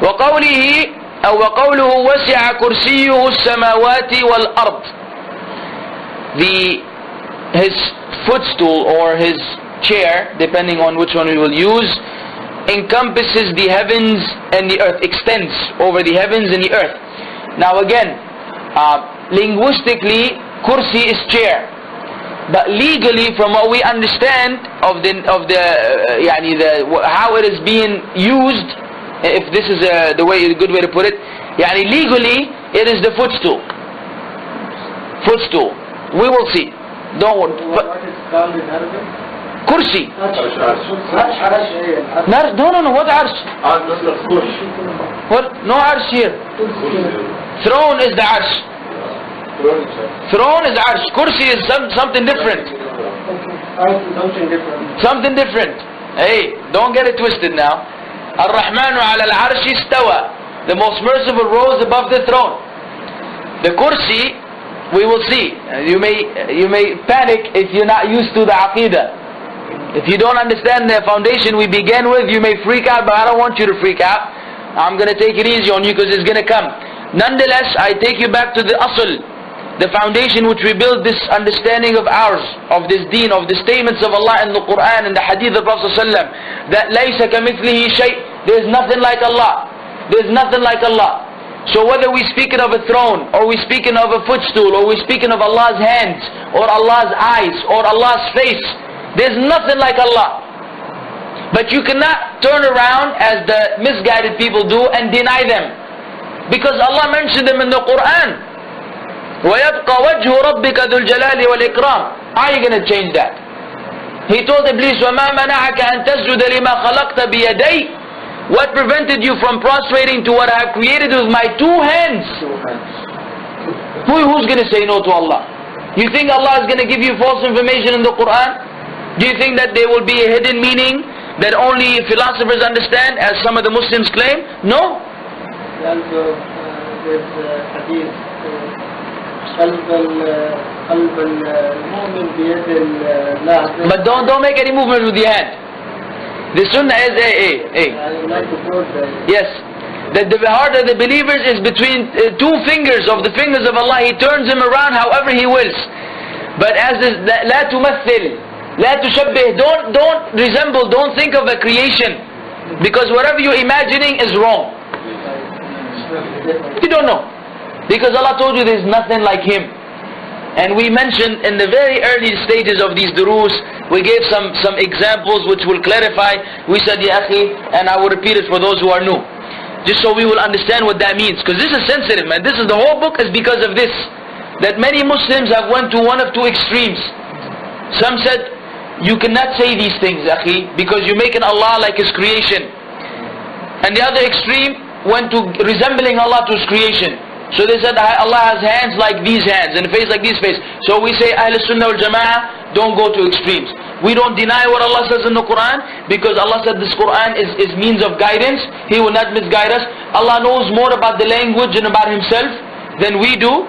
وقوله وسع كرسيه السماوات والأرض. His footstool or his chair, depending on which one we will use, encompasses the heavens and the earth, extends over the heavens and the earth. Now again, linguistically, kursi is chair, but legally, from what we understand of how it is being used, if this is a good way to put it, legally it is the footstool. Footstool. We will see. Don't worry. What is called in Arabic? Kursi. No. What arsh? What? No arsh here. Throne is the arsh. Throne is arsh. Kursi is something different. Something different. Hey, don't get it twisted now. Ar-Rahmanu ala al-arshi istawa. The most merciful rose above the throne. The kursi, we will see. You may panic if you're not used to the Aqeedah. If you don't understand the foundation we began with, you may freak out, but I don't want you to freak out. I'm going to take it easy on you because it's going to come. Nonetheless, I take you back to the asl, the foundation which we build this understanding of ours, of this deen, of the statements of Allah in the Quran and the hadith of Prophet ﷺ, that لَيْسَ كَمِثْلِهِ شَيْءٍ. There's nothing like Allah. There's nothing like Allah. So whether we're speaking of a throne, or we're speaking of a footstool, or we're speaking of Allah's hands, or Allah's eyes, or Allah's face, there's nothing like Allah. But you cannot turn around as the misguided people do and deny them, because Allah mentioned them in the Quran. وَيَبْقَى وَجْهُ رَبِّكَ ذُو الْجَلَالِ وَالْإِكْرَامِ. How are you going to change that? He told Iblis, وَمَا مَنَعَكَ أَن تَسْجُدَ لِمَا خَلَقْتَ بِيَدَيْ. What prevented you from prostrating to what I have created with my two hands? Who's going to say no to Allah? You think Allah is going to give you false information in the Quran? Do you think that there will be a hidden meaning that only philosophers understand, as some of the Muslims claim? No. Also, there's hadith, but don't make any movement with your hand. The sunnah is yes, that the heart of the believers is between two fingers of the fingers of Allah. He turns them around however He wills. But as this, لا تمثل, لا تشبه, don't resemble, don't think of a creation, because whatever you're imagining is wrong. You don't know, because Allah told you there's nothing like Him. And we mentioned in the very early stages of these duroos, we gave some examples which will clarify. We said, Ya akhi, and I will repeat it for those who are new, just so we will understand what that means, because this is sensitive, man. This is the whole book is because of this, that many Muslims have went to one of two extremes. Some said, you cannot say these things, akhi, because you're making Allah like His creation. And the other extreme went to resembling Allah to His creation. So they said Allah has hands like these hands and a face like this face. So we say Ahl Sunnah wal Jamaah, don't go to extremes. We don't deny what Allah says in the Quran, because Allah said this Quran is means of guidance. He will not misguide us. Allah knows more about the language and about Himself than we do,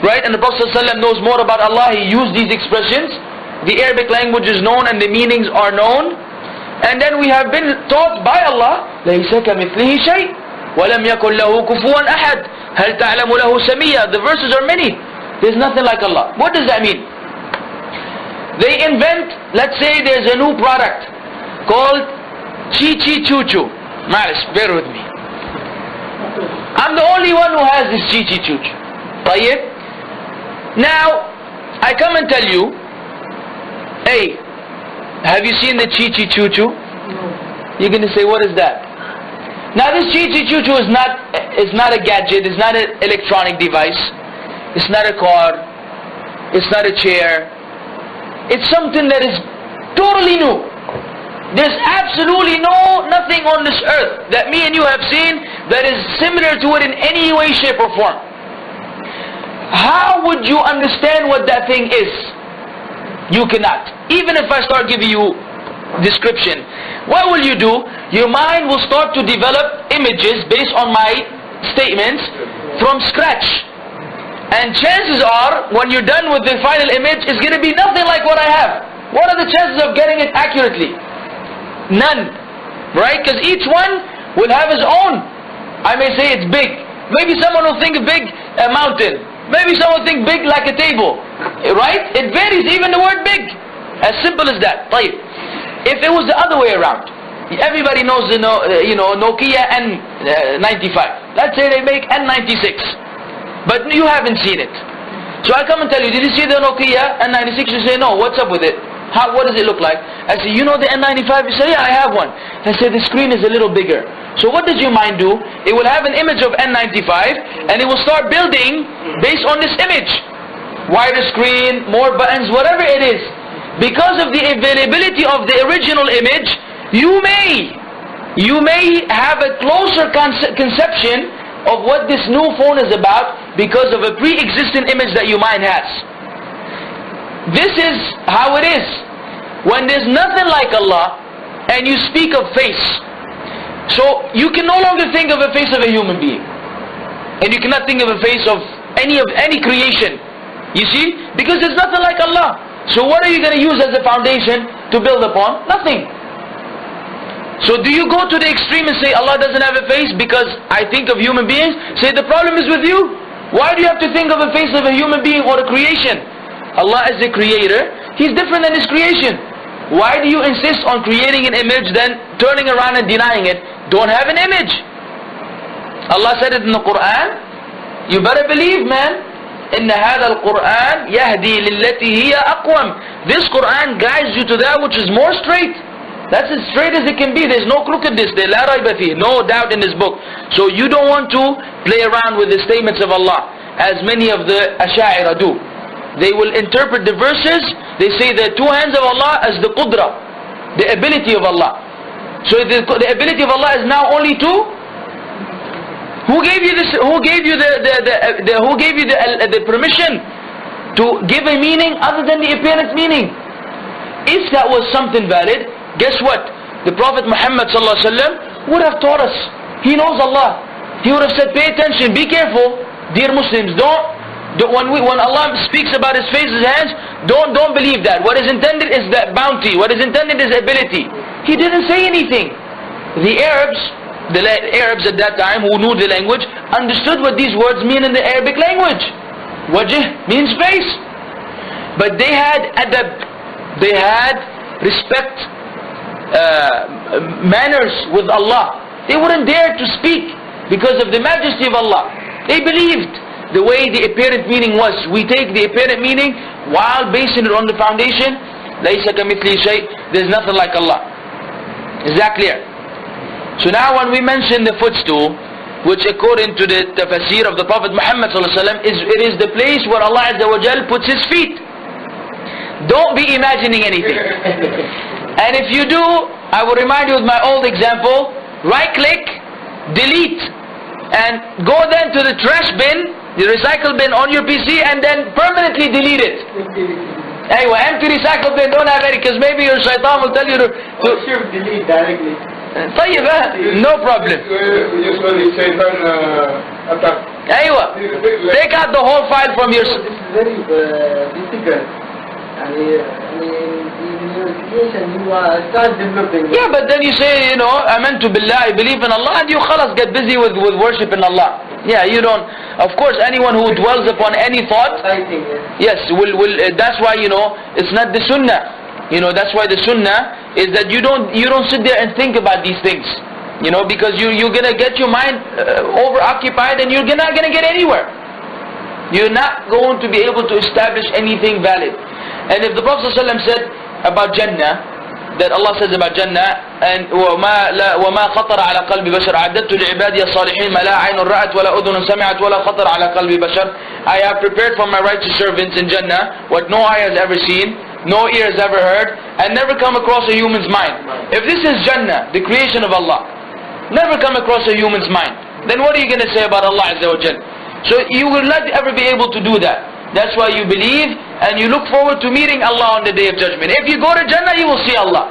right? And the Prophet ﷺ knows more about Allah. He used these expressions. The Arabic language is known and the meanings are known. And then we have been taught by Allah, لَيْسَ كَمِثْلِهِ شَيْءٍ وَلَمْ يَكُنْ لَهُ كُفُوًا أَحَدٍ هَلْ تَعْلَمُ لَهُ سَمِيًّا. The verses are many. There's nothing like Allah. What does that mean? They invent, let's say there's a new product called Chi-Chi Choo-Choo. Malish, bear with me. I'm the only one who has this Chi-Chi Choo-Choo. Tayyib? Now, I come and tell you, hey, have you seen the Chi-Chi Choo-Choo? You're going to say, what is that? Now this Chi-Chi Choo-Choo is not a gadget, it's not an electronic device, it's not a car, it's not a chair. It's something that is totally new. There's absolutely nothing on this earth that me and you have seen that is similar to it in any way, shape or form. How would you understand what that thing is? You cannot. Even if I start giving you description, what will you do? Your mind will start to develop images based on my statements from scratch. And chances are, when you're done with the final image, it's going to be nothing like what I have. What are the chances of getting it accurately? None. Right? Because each one will have his own I may say it's big. Maybe someone will think big, a mountain. Maybe someone will think big like a table. Right? It varies, even the word big. As simple as that. طيب. If it was the other way around, everybody knows the Nokia N95. Let's say they make N96, but you haven't seen it. So I come and tell you, did you see the Nokia N96? You say no. What's up with it? What does it look like? I say, you know the N95? You say, yeah, I have one. I say, the screen is a little bigger. So what does your mind do? It will have an image of N95 and it will start building based on this image. Wider screen, more buttons, whatever it is. Because of the availability of the original image, you may have a closer conception of what this new phone is about because of a pre-existing image that your mind has. This is how it is. When there's nothing like Allah and you speak of face, so you can no longer think of a face of a human being, and you cannot think of a face of any creation. You see, because there's nothing like Allah. So what are you going to use as a foundation to build upon? Nothing. So do you go to the extreme and say Allah doesn't have a face because I think of human beings? Say the problem is with you. Why do you have to think of a face of a human being or a creation? Allah is the creator. He's different than his creation. Why do you insist on creating an image then turning around and denying it? Don't have an image. Allah said it in the Quran. You better believe, man. إن هذا القرآن يهدي للتي هي أقوم. This Quran guides you to that which is more straight. That's as straight as it can be. There's no crookedness there. لا ريب فيه. No doubt in this book. So you don't want to play around with the statements of Allah, as many of the Ash'ari do. They will interpret the verses. They say the two hands of Allah as the qudra, the ability of Allah. So the ability of Allah is now only two. Who gave you this? Who gave you the permission to give a meaning other than the apparent meaning? If that was something valid, guess what? The Prophet Muhammad ﷺ would have taught us. He knows Allah. He would have said, pay attention, be careful, dear Muslims. When Allah speaks about His face, His hands, don't believe that. What is intended is that bounty. What is intended is ability. He didn't say anything. The Arabs at that time who knew the language understood what these words mean in the Arabic language. Wajh means face. But they had adab, they had respect, manners with Allah. They wouldn't dare to speak because of the majesty of Allah. They believed the way the apparent meaning was. We take the apparent meaning while basing it on the foundation. لَيْسَ كَمِثْلِهِ شَيْءٍ. There's nothing like Allah. Is that clear? So now when we mention the footstool, which according to the tafsir of the Prophet Muhammad ﷺ, it is the place where Allah Azza wa Jal puts His feet. Don't be imagining anything. And if you do, I will remind you with my old example, right click, delete, and go then to the trash bin, the recycle bin on your PC, and then permanently delete it. Anyway, empty recycle bin, don't have any, because maybe your shaitan will tell you to delete directly. طيب no problem. Take out the whole file from your. This is very difficult. You start developing. Yeah, but then you say, Amantu Billah, I believe in Allah, and you khalas get busy with worshiping Allah. Yeah, you don't. Of course, anyone who dwells upon any thought, yes, will. That's why it's not the sunnah. That's why the sunnah is that you don't sit there and think about these things. Because you're gonna get your mind overoccupied and you're not gonna get anywhere. You're not going to be able to establish anything valid. And if the Prophet ﷺ said about Jannah, that Allah says about Jannah, and وَمَا خَطَرَ عَلَى قَلْبِ بَشَرٍ عَدَّدْتُ لِعِبَادِيَ الصَّالِحِينَ مَا لَا عَيْنٌ رَأَتْ وَلَا أُذُنٌ سَمِعَتْ وَلَا خَطَرَ عَلى قَلْبِ بَشَرٍ. I have prepared for my righteous servants in Jannah what no eye has ever seen, no ear has ever heard, and never come across a human's mind. If this is Jannah, the creation of Allah, never come across a human's mind, then what are you going to say about Allah Azza wa Jal? So you will not ever be able to do that. That's why you believe and you look forward to meeting Allah on the Day of Judgment. If you go to Jannah, you will see Allah.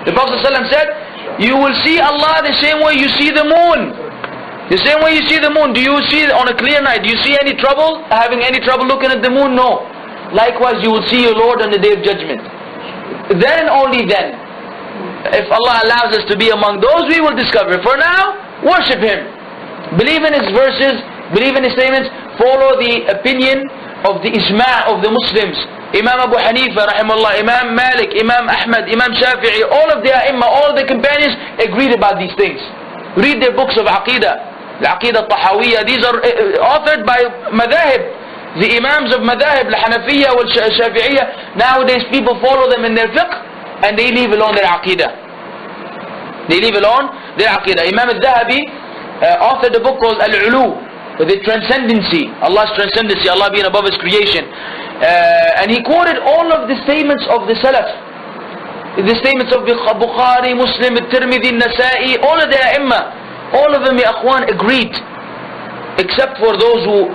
The Prophet ﷺ said, you will see Allah the same way you see the moon. The same way you see the moon. Do you see it on a clear night? Do you see any trouble? Having any trouble looking at the moon? No. Likewise, you will see your Lord on the Day of Judgment. Then and only then, if Allah allows us to be among those, we will discover. For now, worship Him. believe in his verses, believe in his statements, follow the opinion of the ijma' of the Muslims. Imam Abu Hanifa rahimahullah, Imam Malik, Imam Ahmad, Imam Shafi'i, all of the ai*imma, all of the companions agreed about these things. Read their books of Aqeedah, the Aqeedah-tul-Wasitiyyah. These are authored by madhahib, the imams of madhahib, the Hanafiyyah wal Shafi'iyyah. Nowadays people follow them in their fiqh and they leave alone their Aqeedah. They leave alone their Aqeedah. Imam al-Dhahabi authored a book called Al-Ulu, the transcendency, Allah's transcendency, Allah being above His creation. And he quoted all of the statements of the Salaf, the statements of Bukhari, Muslim, Tirmidhi, Nasa'i, all of the ai*imma, all of them, ya akhwan, agreed, except for those who,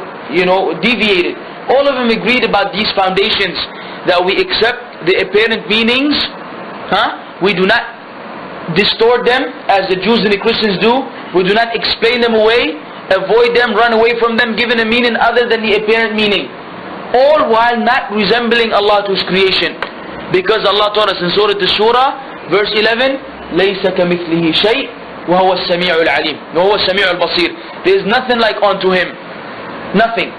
deviated. All of them agreed about these foundations, that we accept the apparent meanings, we do not distort them as the Jews and the Christians do, we do not explain them away, avoid them, run away from them, giving a meaning other than the apparent meaning, all while not resembling Allah to His creation. Because Allah taught us in Surah Al-Shura, verse 11, لَيْسَ كَمِثْلِهِ شَيْءٍ وَهُوَ السَّمِيعُ الْعَلِيمُ وَهُوَ السَّمِيعُ الْبَصِيرُ. There is nothing like unto Him, nothing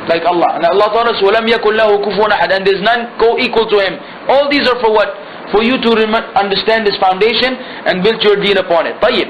like Allah. And Allah taught us, وَلَمْ يَكُنْ لَهُ كُفُوًا أَحَدٌ, and there is none co-equal to Him. All these are for what? For you to understand this foundation and build your deen upon it. طيب.